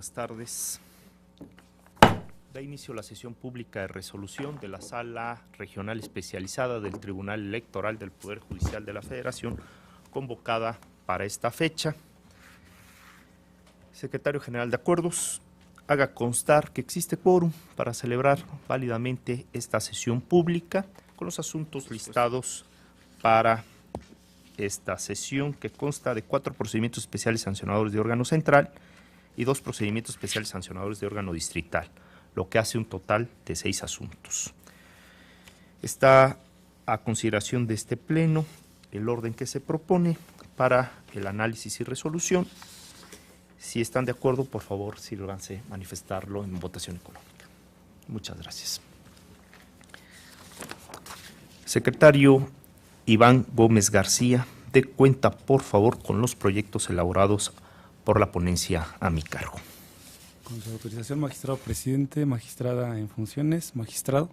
Buenas tardes. Da inicio la sesión pública de resolución de la Sala Regional Especializada del Tribunal Electoral del Poder Judicial de la Federación, convocada para esta fecha. Secretario General de Acuerdos, haga constar que existe quórum para celebrar válidamente esta sesión pública con los asuntos listados para esta sesión, que consta de 4 procedimientos especiales sancionadores de órgano central y 2 procedimientos especiales sancionadores de órgano distrital, lo que hace un total de 6 asuntos. Está a consideración de este Pleno el orden que se propone para el análisis y resolución. Si están de acuerdo, por favor, sírvanse manifestarlo en votación económica. Muchas gracias. Secretario Iván Gómez García, dé cuenta, por favor, con los proyectos elaborados por la ponencia a mi cargo. Con su autorización, magistrado presidente, magistrada en funciones, magistrado.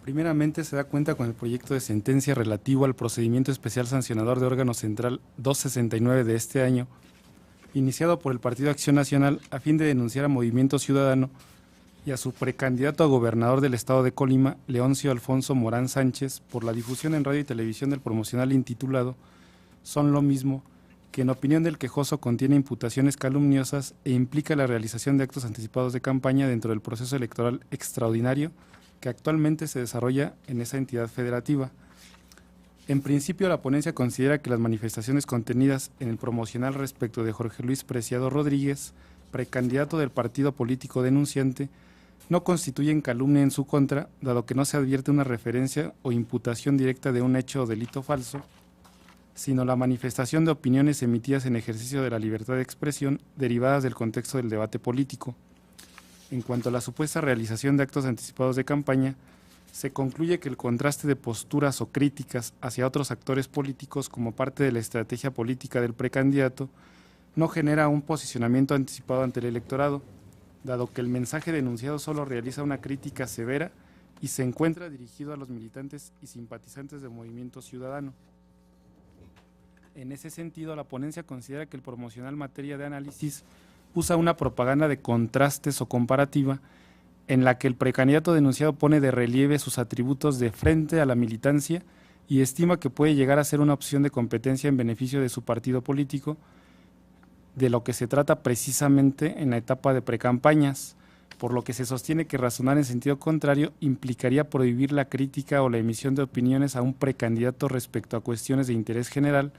Primeramente, se da cuenta con el proyecto de sentencia relativo al procedimiento especial sancionador de órgano central 269 de este año, iniciado por el Partido Acción Nacional a fin de denunciar a Movimiento Ciudadano y a su precandidato a gobernador del estado de Colima, Leoncio Alfonso Morán Sánchez, por la difusión en radio y televisión del promocional intitulado Son lo mismo, que en opinión del quejoso contiene imputaciones calumniosas e implica la realización de actos anticipados de campaña dentro del proceso electoral extraordinario que actualmente se desarrolla en esa entidad federativa. En principio, la ponencia considera que las manifestaciones contenidas en el promocional respecto de Jorge Luis Preciado Rodríguez, precandidato del partido político denunciante, no constituyen calumnia en su contra, dado que no se advierte una referencia o imputación directa de un hecho o delito falso, sino la manifestación de opiniones emitidas en ejercicio de la libertad de expresión derivadas del contexto del debate político. En cuanto a la supuesta realización de actos anticipados de campaña, se concluye que el contraste de posturas o críticas hacia otros actores políticos como parte de la estrategia política del precandidato no genera un posicionamiento anticipado ante el electorado, dado que el mensaje denunciado solo realiza una crítica severa y se encuentra dirigido a los militantes y simpatizantes del Movimiento Ciudadano. En ese sentido, la ponencia considera que el promocional materia de análisis usa una propaganda de contrastes o comparativa en la que el precandidato denunciado pone de relieve sus atributos de frente a la militancia y estima que puede llegar a ser una opción de competencia en beneficio de su partido político, de lo que se trata precisamente en la etapa de precampañas, por lo que se sostiene que razonar en sentido contrario implicaría prohibir la crítica o la emisión de opiniones a un precandidato respecto a cuestiones de interés general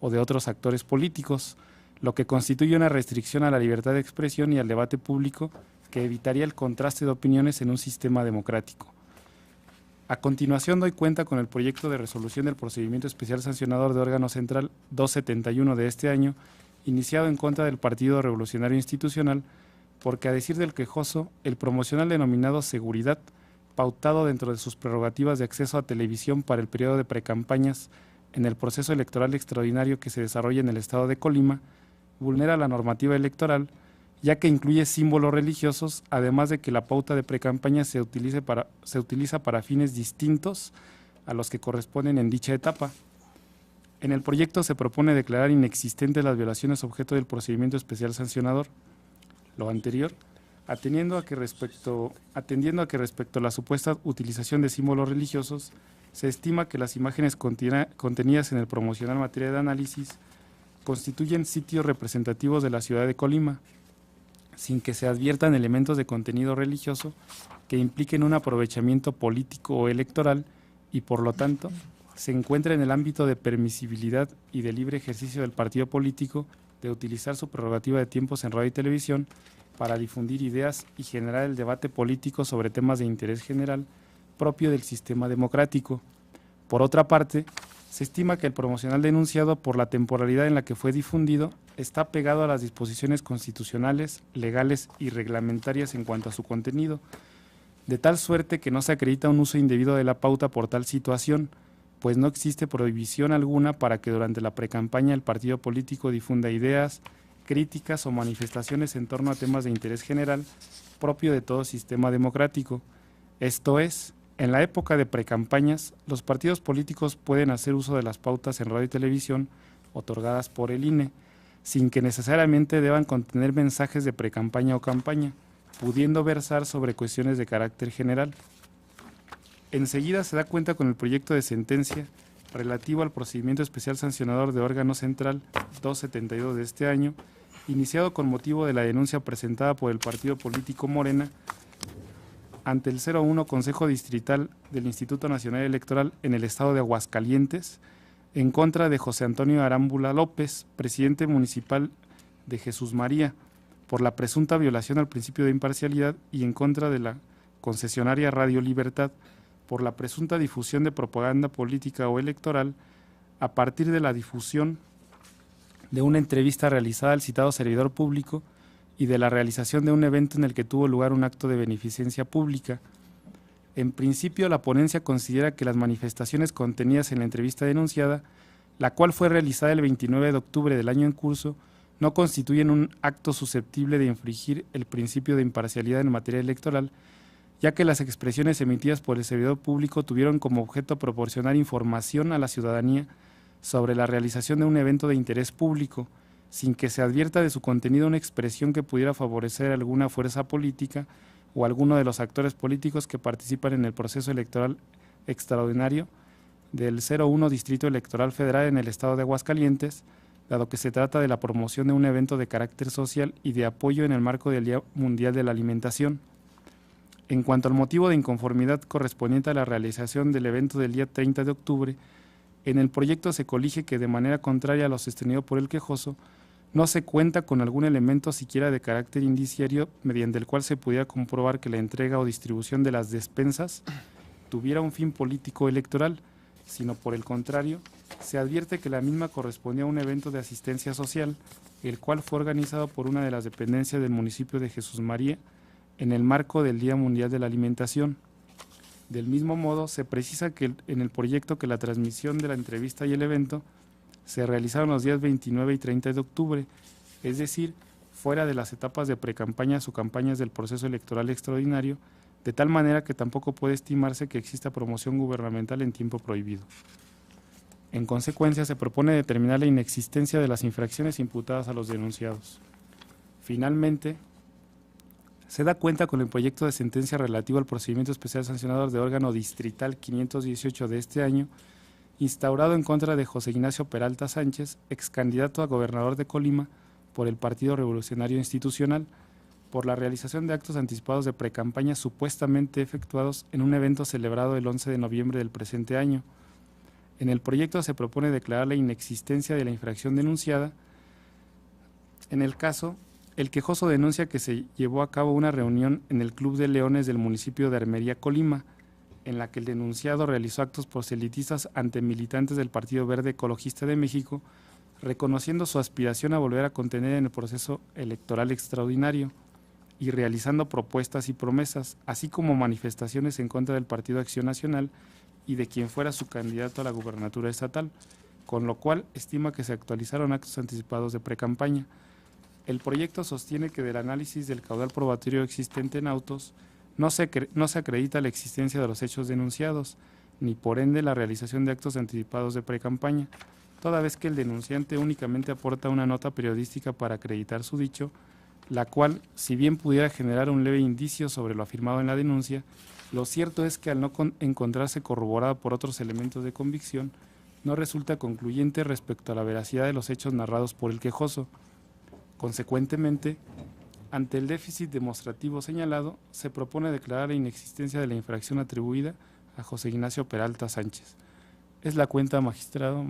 o de otros actores políticos, lo que constituye una restricción a la libertad de expresión y al debate público que evitaría el contraste de opiniones en un sistema democrático. A continuación doy cuenta con el proyecto de resolución del procedimiento especial sancionador de órgano central 271 de este año, iniciado en contra del Partido Revolucionario Institucional, porque a decir del quejoso, el promocional denominado Seguridad, pautado dentro de sus prerrogativas de acceso a televisión para el periodo de precampañas en el proceso electoral extraordinario que se desarrolla en el estado de Colima, vulnera la normativa electoral, ya que incluye símbolos religiosos, además de que la pauta de precampaña se utiliza para fines distintos a los que corresponden en dicha etapa. En el proyecto se propone declarar inexistentes las violaciones objeto del procedimiento especial sancionador. Lo anterior, atendiendo a que respecto a la supuesta utilización de símbolos religiosos, se estima que las imágenes contenidas en el promocional materia de análisis constituyen sitios representativos de la ciudad de Colima, sin que se adviertan elementos de contenido religioso que impliquen un aprovechamiento político o electoral y, por lo tanto, se encuentra en el ámbito de permisibilidad y de libre ejercicio del partido político de utilizar su prerrogativa de tiempos en radio y televisión para difundir ideas y generar el debate político sobre temas de interés general propio del sistema democrático. Por otra parte, se estima que el promocional denunciado, por la temporalidad en la que fue difundido, está pegado a las disposiciones constitucionales, legales y reglamentarias en cuanto a su contenido, de tal suerte que no se acredita un uso indebido de la pauta por tal situación, pues no existe prohibición alguna para que durante la precampaña el partido político difunda ideas, críticas o manifestaciones en torno a temas de interés general propio de todo sistema democrático. Esto es, en la época de precampañas, los partidos políticos pueden hacer uso de las pautas en radio y televisión otorgadas por el INE, sin que necesariamente deban contener mensajes de precampaña o campaña, pudiendo versar sobre cuestiones de carácter general. Enseguida se da cuenta con el proyecto de sentencia relativo al procedimiento especial sancionador de órgano central 272 de este año, iniciado con motivo de la denuncia presentada por el partido político Morena ante el 01 Consejo Distrital del Instituto Nacional Electoral en el estado de Aguascalientes, en contra de José Antonio Arámbula López, presidente municipal de Jesús María, por la presunta violación al principio de imparcialidad, y en contra de la concesionaria Radio Libertad, por la presunta difusión de propaganda política o electoral a partir de la difusión de una entrevista realizada al citado servidor público y de la realización de un evento en el que tuvo lugar un acto de beneficencia pública. En principio, la ponencia considera que las manifestaciones contenidas en la entrevista denunciada, la cual fue realizada el 29 de octubre del año en curso, no constituyen un acto susceptible de infringir el principio de imparcialidad en materia electoral, ya que las expresiones emitidas por el servidor público tuvieron como objeto proporcionar información a la ciudadanía sobre la realización de un evento de interés público, sin que se advierta de su contenido una expresión que pudiera favorecer alguna fuerza política o alguno de los actores políticos que participan en el proceso electoral extraordinario del 01 Distrito Electoral Federal en el estado de Aguascalientes, dado que se trata de la promoción de un evento de carácter social y de apoyo en el marco del Día Mundial de la Alimentación. En cuanto al motivo de inconformidad correspondiente a la realización del evento del día 30 de octubre, en el proyecto se colige que, de manera contraria a lo sostenido por el quejoso, no se cuenta con algún elemento siquiera de carácter indiciario mediante el cual se pudiera comprobar que la entrega o distribución de las despensas tuviera un fin político electoral, sino por el contrario, se advierte que la misma correspondía a un evento de asistencia social, el cual fue organizado por una de las dependencias del municipio de Jesús María en el marco del Día Mundial de la Alimentación. Del mismo modo, se precisa que en el proyecto que la transmisión de la entrevista y el evento se realizaron los días 29 y 30 de octubre, es decir, fuera de las etapas de precampañas o campañas del proceso electoral extraordinario, de tal manera que tampoco puede estimarse que exista promoción gubernamental en tiempo prohibido. En consecuencia, se propone determinar la inexistencia de las infracciones imputadas a los denunciados. Finalmente, se da cuenta con el proyecto de sentencia relativo al procedimiento especial sancionador de órgano distrital 518 de este año, instaurado en contra de José Ignacio Peralta Sánchez, ex candidato a gobernador de Colima por el Partido Revolucionario Institucional, por la realización de actos anticipados de precampaña supuestamente efectuados en un evento celebrado el 11 de noviembre del presente año. En el proyecto se propone declarar la inexistencia de la infracción denunciada. En el caso, el quejoso denuncia que se llevó a cabo una reunión en el Club de Leones del municipio de Armería, Colima, en la que el denunciado realizó actos proselitistas ante militantes del Partido Verde Ecologista de México, reconociendo su aspiración a volver a contener en el proceso electoral extraordinario y realizando propuestas y promesas, así como manifestaciones en contra del Partido Acción Nacional y de quien fuera su candidato a la gubernatura estatal, con lo cual estima que se actualizaron actos anticipados de precampaña. El proyecto sostiene que del análisis del caudal probatorio existente en autos no se acredita la existencia de los hechos denunciados, ni por ende la realización de actos anticipados de precampaña, toda vez que el denunciante únicamente aporta una nota periodística para acreditar su dicho, la cual, si bien pudiera generar un leve indicio sobre lo afirmado en la denuncia, lo cierto es que al no encontrarse corroborada por otros elementos de convicción, no resulta concluyente respecto a la veracidad de los hechos narrados por el quejoso. Consecuentemente, ante el déficit demostrativo señalado, se propone declarar la inexistencia de la infracción atribuida a José Ignacio Peralta Sánchez. Es la cuenta, magistrados.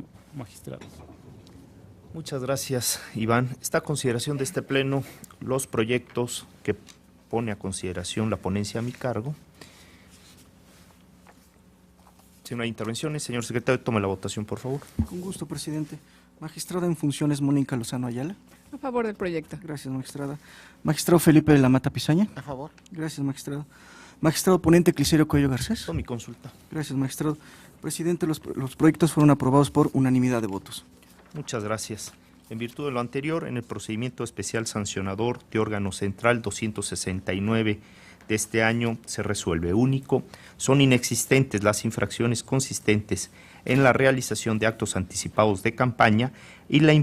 Muchas gracias, Iván. Está a consideración de este pleno los proyectos que pone a consideración la ponencia a mi cargo. Si no hay intervenciones, señor secretario, tome la votación, por favor. Con gusto, presidente. Magistrada en funciones Mónica Lozano Ayala. A favor del proyecto. Gracias, magistrada. Magistrado Felipe de la Mata Pizaña. A favor. Gracias, magistrado. Magistrado ponente Clicerio Cuello Garcés. Con mi consulta. Gracias, magistrado. Presidente, los proyectos fueron aprobados por unanimidad de votos. Muchas gracias. En virtud de lo anterior, en el procedimiento especial sancionador de órgano central 269 de este año se resuelve único. Son inexistentes las infracciones consistentes en la realización de actos anticipados de campaña y la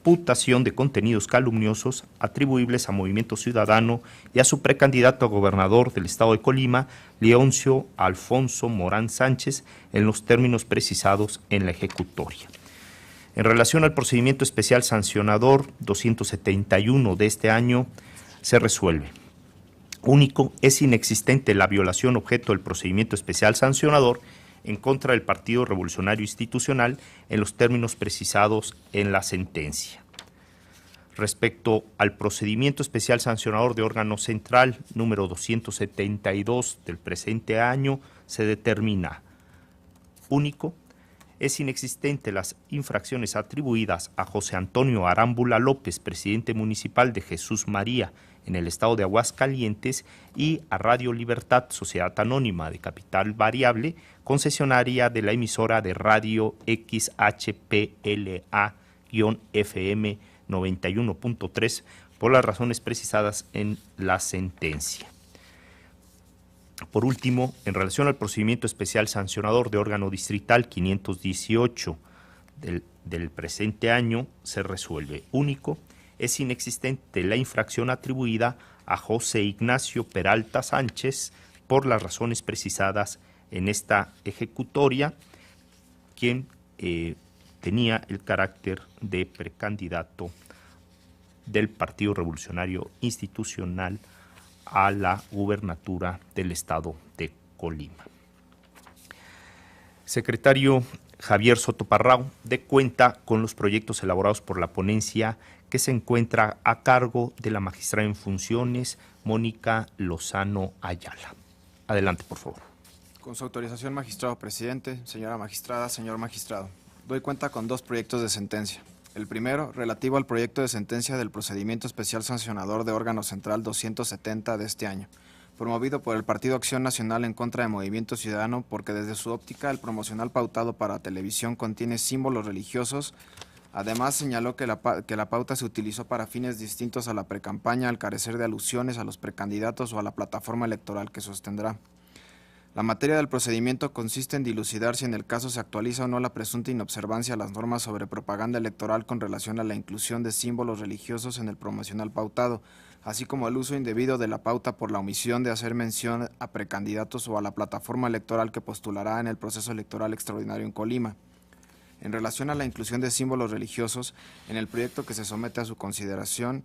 imputación de contenidos calumniosos atribuibles a Movimiento Ciudadano y a su precandidato a gobernador del estado de Colima, Leoncio Alfonso Morán Sánchez, en los términos precisados en la ejecutoria. En relación al procedimiento especial sancionador 271 de este año, se resuelve. Único, es inexistente la violación objeto del procedimiento especial sancionador en contra del Partido Revolucionario Institucional en los términos precisados en la sentencia. Respecto al procedimiento especial sancionador de órgano central número 272 del presente año, se determina: único, es inexistente las infracciones atribuidas a José Antonio Arámbula López, presidente municipal de Jesús María, en el estado de Aguascalientes, y a Radio Libertad, sociedad anónima de capital variable, concesionaria de la emisora de radio XHPLA-FM 91.3, por las razones precisadas en la sentencia. Por último, en relación al procedimiento especial sancionador de órgano distrital 518 del presente año, se resuelve. Único, es inexistente la infracción atribuida a José Ignacio Peralta Sánchez por las razones precisadas en esta ejecutoria, quien tenía el carácter de precandidato del Partido Revolucionario Institucional a la gubernatura del estado de Colima. Secretario Javier Soto Parrao dé cuenta con los proyectos elaborados por la ponencia que se encuentra a cargo de la magistrada en funciones, Mónica Lozano Ayala. Adelante, por favor. Con su autorización, magistrado presidente, señora magistrada, señor magistrado, doy cuenta con dos proyectos de sentencia. El primero, relativo al proyecto de sentencia del procedimiento especial sancionador de órgano central 270 de este año, promovido por el Partido Acción Nacional en contra de Movimiento Ciudadano, porque desde su óptica el promocional pautado para televisión contiene símbolos religiosos. Además, señaló que la pauta se utilizó para fines distintos a la precampaña, al carecer de alusiones a los precandidatos o a la plataforma electoral que sostendrá. La materia del procedimiento consiste en dilucidar si en el caso se actualiza o no la presunta inobservancia a las normas sobre propaganda electoral con relación a la inclusión de símbolos religiosos en el promocional pautado, así como el uso indebido de la pauta por la omisión de hacer mención a precandidatos o a la plataforma electoral que postulará en el proceso electoral extraordinario en Colima. En relación a la inclusión de símbolos religiosos, en el proyecto que se somete a su consideración,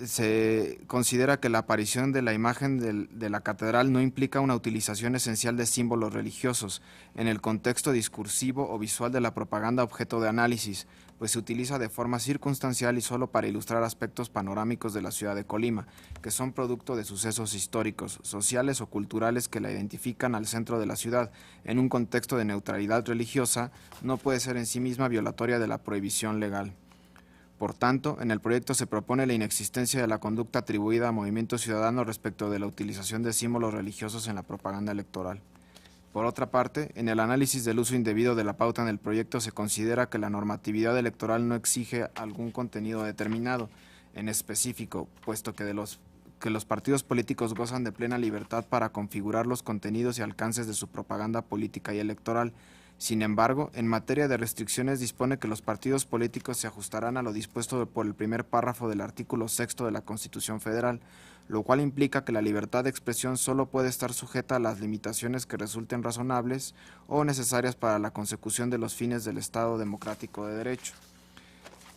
se considera que la aparición de la imagen de la catedral no implica una utilización esencial de símbolos religiosos en el contexto discursivo o visual de la propaganda objeto de análisis, pues se utiliza de forma circunstancial y solo para ilustrar aspectos panorámicos de la ciudad de Colima, que son producto de sucesos históricos, sociales o culturales que la identifican al centro de la ciudad. En un contexto de neutralidad religiosa, no puede ser en sí misma violatoria de la prohibición legal. Por tanto, en el proyecto se propone la inexistencia de la conducta atribuida a Movimiento Ciudadano respecto de la utilización de símbolos religiosos en la propaganda electoral. Por otra parte, en el análisis del uso indebido de la pauta en el proyecto se considera que la normatividad electoral no exige algún contenido determinado, en específico, puesto que los partidos políticos gozan de plena libertad para configurar los contenidos y alcances de su propaganda política y electoral. Sin embargo, en materia de restricciones dispone que los partidos políticos se ajustarán a lo dispuesto por el primer párrafo del artículo 6 de la Constitución Federal, lo cual implica que la libertad de expresión solo puede estar sujeta a las limitaciones que resulten razonables o necesarias para la consecución de los fines del Estado democrático de derecho.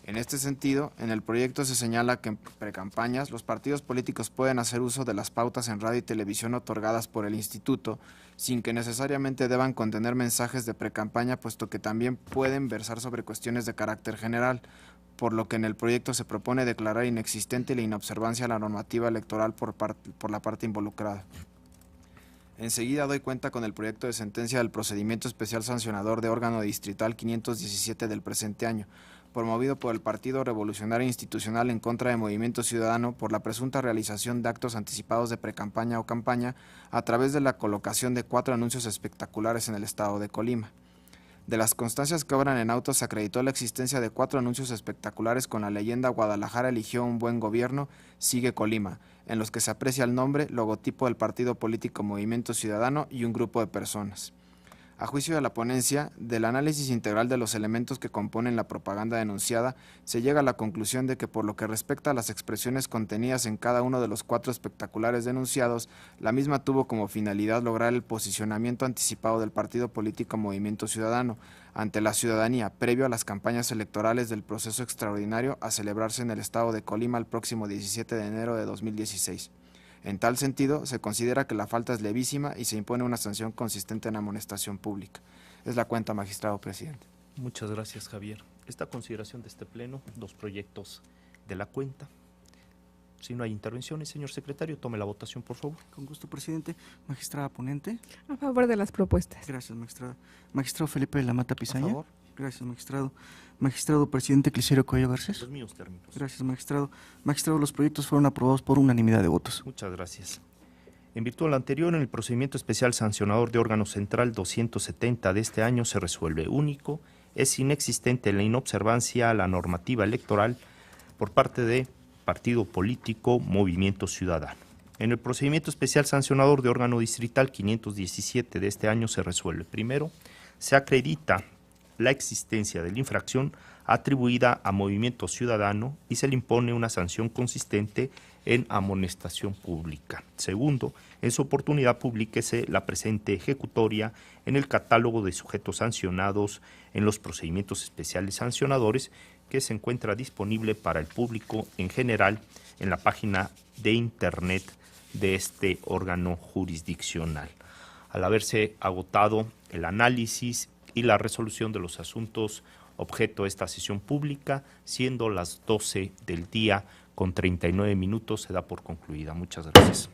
En este sentido, en el proyecto se señala que en precampañas los partidos políticos pueden hacer uso de las pautas en radio y televisión otorgadas por el Instituto, sin que necesariamente deban contener mensajes de precampaña, puesto que también pueden versar sobre cuestiones de carácter general, por lo que en el proyecto se propone declarar inexistente la inobservancia a la normativa electoral por la parte involucrada. Enseguida doy cuenta con el proyecto de sentencia del procedimiento especial sancionador de órgano distrital 517 del presente año, promovido por el Partido Revolucionario Institucional en contra de Movimiento Ciudadano por la presunta realización de actos anticipados de precampaña o campaña a través de la colocación de 4 anuncios espectaculares en el estado de Colima. De las constancias que obran en autos se acreditó la existencia de 4 anuncios espectaculares con la leyenda "Guadalajara eligió un buen gobierno, sigue Colima", en los que se aprecia el nombre, logotipo del partido político Movimiento Ciudadano y un grupo de personas. A juicio de la ponencia, del análisis integral de los elementos que componen la propaganda denunciada, se llega a la conclusión de que por lo que respecta a las expresiones contenidas en cada uno de los 4 espectaculares denunciados, la misma tuvo como finalidad lograr el posicionamiento anticipado del partido político Movimiento Ciudadano ante la ciudadanía previo a las campañas electorales del proceso extraordinario a celebrarse en el estado de Colima el próximo 17 de enero de 2016. En tal sentido, se considera que la falta es levísima y se impone una sanción consistente en amonestación pública. Es la cuenta, magistrado presidente. Muchas gracias, Javier. Esta consideración de este pleno, 2 proyectos de la cuenta. Si no hay intervenciones, señor secretario, tome la votación, por favor. Con gusto, presidente. Magistrada ponente. A favor de las propuestas. Gracias, magistrada. Magistrado Felipe de la Mata A Pizaña. favor. Gracias, magistrado. Magistrado presidente Clicerio Coello Garcés. Los míos términos. Gracias, magistrado. Magistrado, los proyectos fueron aprobados por unanimidad de votos. Muchas gracias. En virtud de lo anterior, en el procedimiento especial sancionador de órgano central 270 de este año se resuelve único, es inexistente la inobservancia a la normativa electoral por parte de partido político Movimiento Ciudadano. En el procedimiento especial sancionador de órgano distrital 517 de este año se resuelve. Primero, se acredita la existencia de la infracción atribuida a Movimiento Ciudadano y se le impone una sanción consistente en amonestación pública. Segundo, en su oportunidad publíquese la presente ejecutoria en el catálogo de sujetos sancionados en los procedimientos especiales sancionadores que se encuentra disponible para el público en general en la página de internet de este órgano jurisdiccional. Al haberse agotado el análisis y la resolución de los asuntos objeto de esta sesión pública, siendo las 12 del día con 39 minutos, se da por concluida. Muchas gracias.